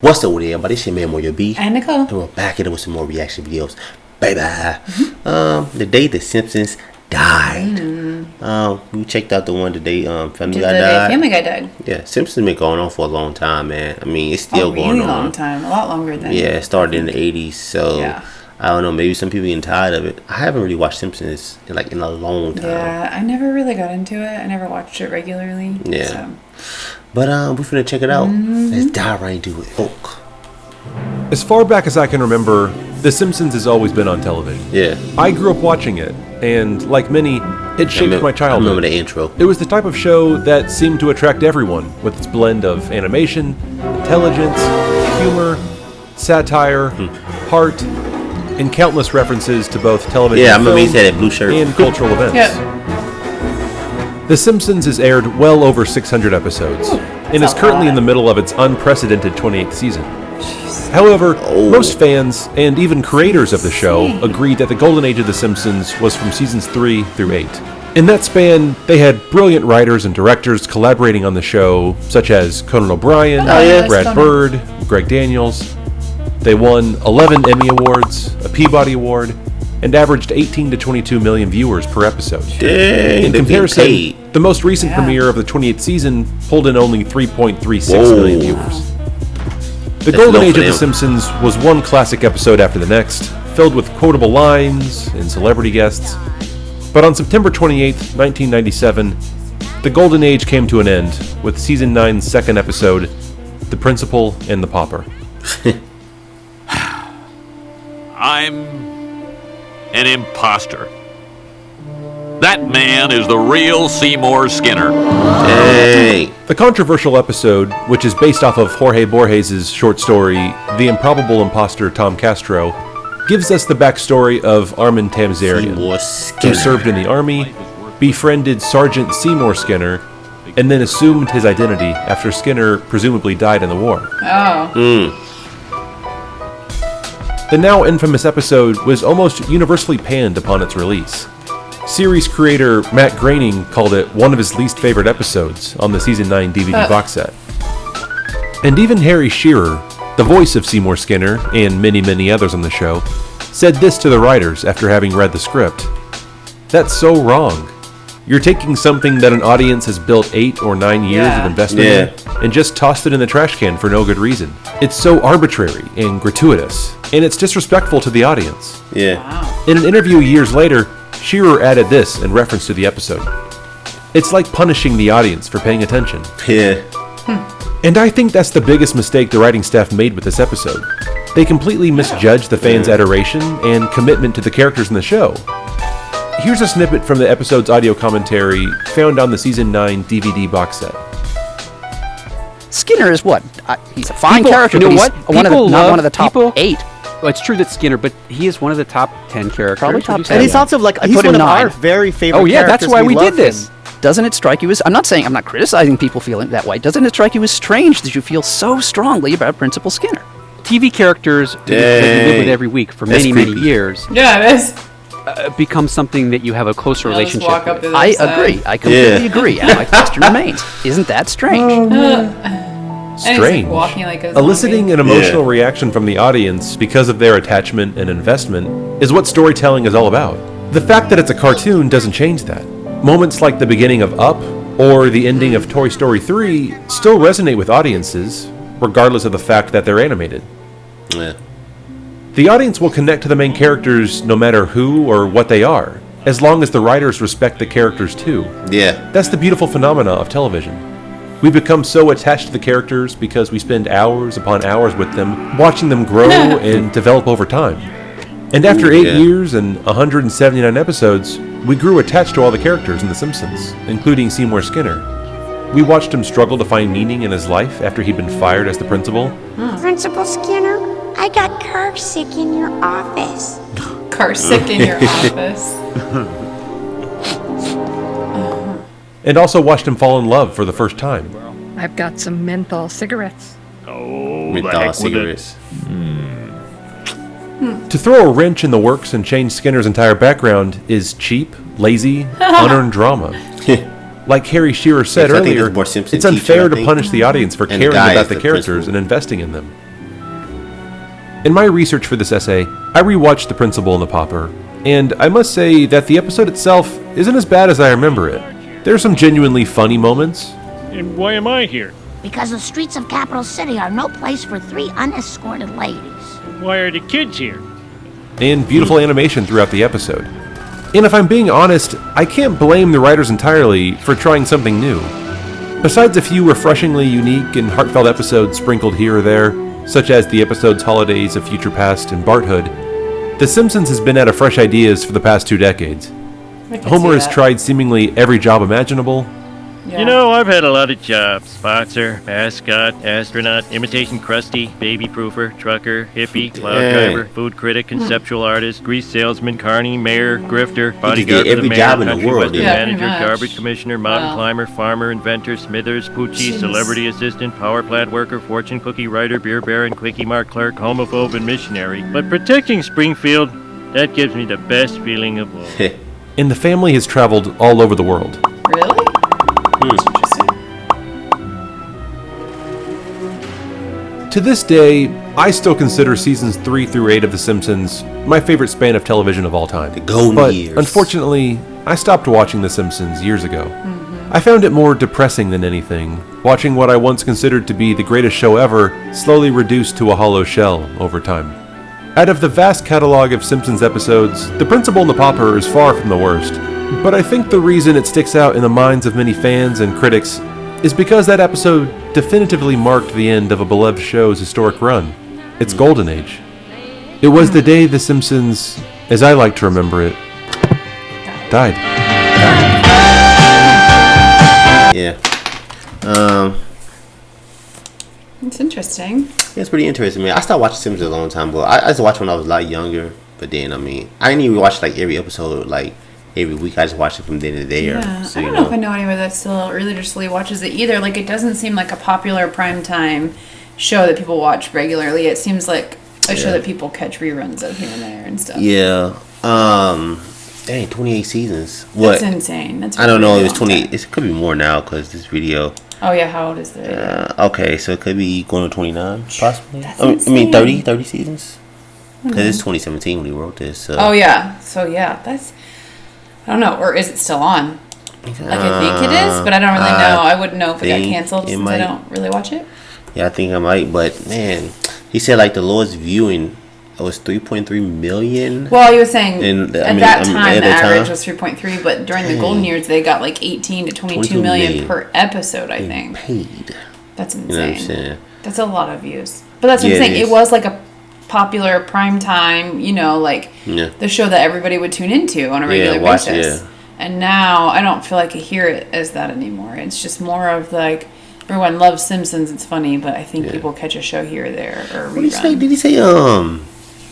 What's up with everybody? It's your man Moyo B. And Nicole. And we're back at it with some more reaction videos. Baby. The day the Simpsons died. We checked out the one today, Family Guy died. Family Guy died. Yeah, Simpsons been going on for a long time, man. I mean, it's still going on. A really long time. A lot longer than... Yeah, it started in the 80s, so... Yeah. I don't know, maybe some people getting tired of it. I haven't really watched Simpsons in a long time. Yeah, I never really got into it. I never watched it regularly. Yeah. So. But we're finna check it out. Let's dive right into it. As far back as I can remember, The Simpsons has always been on television. Yeah. I grew up watching it, and like many, it shaped my childhood. I remember the intro. It was the type of show that seemed to attract everyone, with its blend of animation, intelligence, humor, satire, heart, and countless references to both television I remember he said that blue shirt. and cultural events. Yeah. The Simpsons has aired well over 600 episodes, and is currently in the middle of its unprecedented 28th season. However, most fans, and even creators of the show, agree that the golden age of The Simpsons was from seasons 3 through 8. In that span, they had brilliant writers and directors collaborating on the show, such as Conan O'Brien, Brad Bird, Greg Daniels. They won 11 Emmy Awards, a Peabody Award, and averaged 18 to 22 million viewers per episode. Dang, in comparison, the most recent premiere of the 28th season pulled in only 3.36 million viewers. The golden age of The Simpsons was one classic episode after the next, filled with quotable lines and celebrity guests. But on September 28th, 1997, the golden age came to an end with season 9's second episode, The Principal and the Pauper. I'm an imposter. That man is the real Seymour Skinner. Hey. The controversial episode, which is based off of Jorge Borges' short story, The Improbable Imposter Tom Castro, gives us the backstory of Armin Tamzarian, who served in the army, befriended Sergeant Seymour Skinner, and then assumed his identity after Skinner presumably died in the war. The now infamous episode was almost universally panned upon its release. Series creator Matt Groening called it one of his least favorite episodes on the Season 9 DVD box set. And even Harry Shearer, the voice of Seymour Skinner and many, many others on the show, said this to the writers after having read the script. "That's so wrong. You're taking something that an audience has built 8 or 9 years of investment in and just tossed it in the trash can for no good reason. It's so arbitrary and gratuitous, and it's disrespectful to the audience." In an interview years later, Shearer added this in reference to the episode. "It's like punishing the audience for paying attention." And I think that's the biggest mistake the writing staff made with this episode. They completely misjudged the fans' adoration and commitment to the characters in the show. Here's a snippet from the episode's audio commentary found on the Season 9 DVD box set. Skinner is what? He's a fine character, but he's not one of the top 8. Well, it's true that Skinner, but he is one of the top 10 characters. Probably top 10. And he's also he's one of our very favorite characters. Oh yeah, that's why we did this. Doesn't it strike you as, I'm not criticizing people feeling that way, doesn't it strike you as strange that you feel so strongly about Principal Skinner? TV characters that you live with every week for many years. Yeah, it is. Become something that you have a closer relationship with. I agree. I completely agree. And my question remains, isn't that strange? Strange. Eliciting an emotional reaction from the audience because of their attachment and investment is what storytelling is all about. The fact that it's a cartoon doesn't change that. Moments like the beginning of Up or the ending of Toy Story 3 still resonate with audiences, regardless of the fact that they're animated. The audience will connect to the main characters no matter who or what they are, as long as the writers respect the characters too. That's the beautiful phenomena of television. We become so attached to the characters because we spend hours upon hours with them, watching them grow and develop over time. And after 8 years and 179 episodes, we grew attached to all the characters in The Simpsons, including Seymour Skinner. We watched him struggle to find meaning in his life after he'd been fired as the principal. Principal Skinner, I got car sick in your office. Car sick in your office. And also watched him fall in love for the first time. I've got some menthol cigarettes. Menthol cigarettes. To throw a wrench in the works and change Skinner's entire background is cheap, lazy, unearned drama. Like Harry Shearer said earlier, it's unfair to punish the audience for caring about the characters and investing in them. In my research for this essay, I rewatched The Principal and the Pauper, and I must say that the episode itself isn't as bad as I remember it. There are some genuinely funny moments. And why am I here? Because the streets of Capital City are no place for 3 unescorted ladies. Why are the kids here? And beautiful animation throughout the episode. And if I'm being honest, I can't blame the writers entirely for trying something new. Besides a few refreshingly unique and heartfelt episodes sprinkled here or there, such as the episodes Holidays of Future Past and Barthood, The Simpsons has been out of fresh ideas for the past 2 decades. Homer has tried seemingly every job imaginable. Yeah. You know, I've had a lot of jobs. Boxer, mascot, astronaut, imitation Krusty, baby proofer, trucker, hippie, cloud driver, food critic, conceptual artist, grease salesman, carny, mayor, grifter, bodyguard for the mayor, job in the country world, western manager, garbage commissioner, mountain climber, farmer, inventor, Smithers, Poochie, celebrity assistant, power plant worker, fortune cookie writer, beer baron, quickie mart clerk, homophobe, and missionary. But protecting Springfield, that gives me the best feeling of all. And the family has traveled all over the world. Really? That's interesting. To this day, I still consider seasons 3 through 8 of The Simpsons my favorite span of television of all time. The golden years. But unfortunately, I stopped watching The Simpsons years ago. I found it more depressing than anything, watching what I once considered to be the greatest show ever slowly reduced to a hollow shell over time. Out of the vast catalog of Simpsons episodes, The Principal and the Pauper is far from the worst. But I think the reason it sticks out in the minds of many fans and critics is because that episode definitively marked the end of a beloved show's historic run, its golden age. It was the day The Simpsons, as I like to remember it, died. Yeah. It's interesting. Yeah, it's pretty interesting, man. I stopped watching Simpsons a long time ago. I used to watch when I was a lot younger, but then, I mean, I didn't even watch like every episode, like every week. I just watched it from then to there. Yeah. So, I don't know if I know anybody that still religiously watches it either. Like, it doesn't seem like a popular primetime show that people watch regularly. It seems like a show that people catch reruns of here and there and stuff. Yeah. Dang, 28 seasons. What? That's insane. That's I don't know. It was 20. It could be more now because this video. Oh yeah, how old is the video? Okay, so it could be going to 29, possibly. That's I mean, insane. 30 seasons. Because it's 2017 when he wrote this. So. Oh yeah, so yeah, that's. I don't know, or is it still on? Like I think it is, but I don't really know. I wouldn't know if it got canceled since I don't really watch it. Yeah, I think I might, but man, he said like the lowest viewing was 3.3 million. Well, he was saying at that time at the that average time? was 3.3, but during the golden years they got like 18 to 22 million per episode. I think. Paid. That's insane. You know what I'm saying? That's a lot of views. But that's what I'm saying. It was like a popular primetime, like the show that everybody would tune into on a regular basis. And now I don't feel like I hear it as that anymore. It's just more of like everyone loves Simpsons. It's funny, but I think people catch a show here or there or a rerun.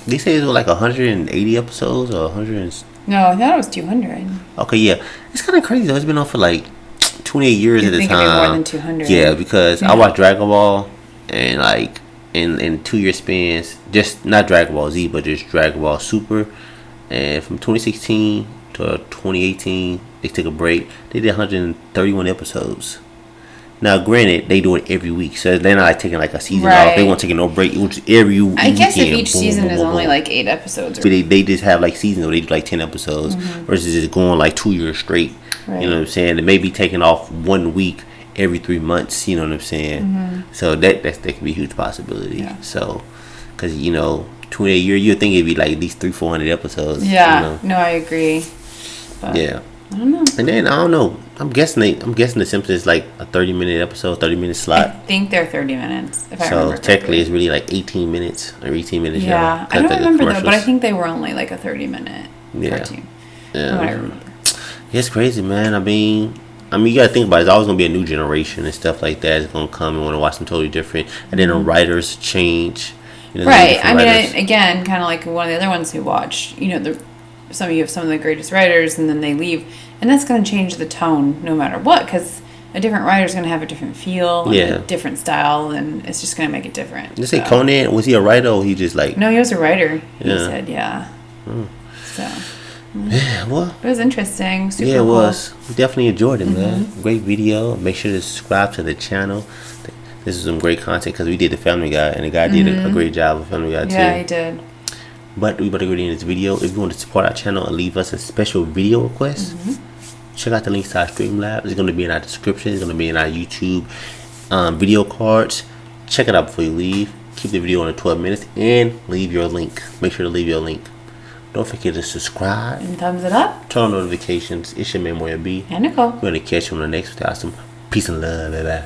Did he say it was like 180 episodes or 100? No, I thought it was 200. Okay, yeah, it's kind of crazy though. It's been on for like 28 years at a time. It'd be more than 200. Yeah, because I watched Dragon Ball and like in 2 year spans, just not Dragon Ball Z, but just Dragon Ball Super, and from 2016 to 2018, they took a break. They did 131 episodes. Now, granted, they do it every week, so they're not like taking like a season off. They won't take no break. It was every weekend. I guess if each season is only like 8 episodes. But they just have like seasons where they do like 10 episodes versus just going like 2 years straight. Right. You know what I'm saying? They may be taking off 1 week every 3 months. You know what I'm saying? So that could be a huge possibility. Yeah. So, because 28 years, you'd think it'd be like at least 300-400 episodes. Yeah. No, I agree. But yeah. I don't know. And then I don't know. I'm guessing the Simpsons is like a 30-minute episode, 30-minute slot. I think they're 30 minutes. If I remember so technically, it's really like 18 minutes or 18 minutes. Yeah, I don't remember though, but I think they were only like a 30-minute cartoon. Yeah, I remember. Yeah, it's crazy, man. I mean, you gotta think about it. There's always gonna be a new generation and stuff like that. It's gonna come and want to watch something totally different, and then the writers change. Right. I mean, again, kind of like one of the other ones who watched. You have some of the greatest writers, and then they leave, and that's going to change the tone no matter what, because a different writer is going to have a different feel, and a different style, and it's just going to make it different. Did you say Conan? Was he a writer or he just like? No, he was a writer. He said, So. Yeah, well, it was interesting. Super cool. It was. We definitely enjoyed it, man. Great video. Make sure to subscribe to the channel. This is some great content because we did the Family Guy, and the guy did a great job of Family Guy too. Yeah, he did. But we better go in this video. If you want to support our channel and leave us a special video request, check out the links to our Streamlabs. It's going to be in our description. It's going to be in our YouTube video cards. Check it out before you leave. Keep the video on 12 minutes and leave your link. Make sure to leave your link. Don't forget to subscribe. And thumbs it up. Turn on notifications. It's your man, Moya B. And Nicole. We're going to catch you on the next with some peace and love. Bye-bye.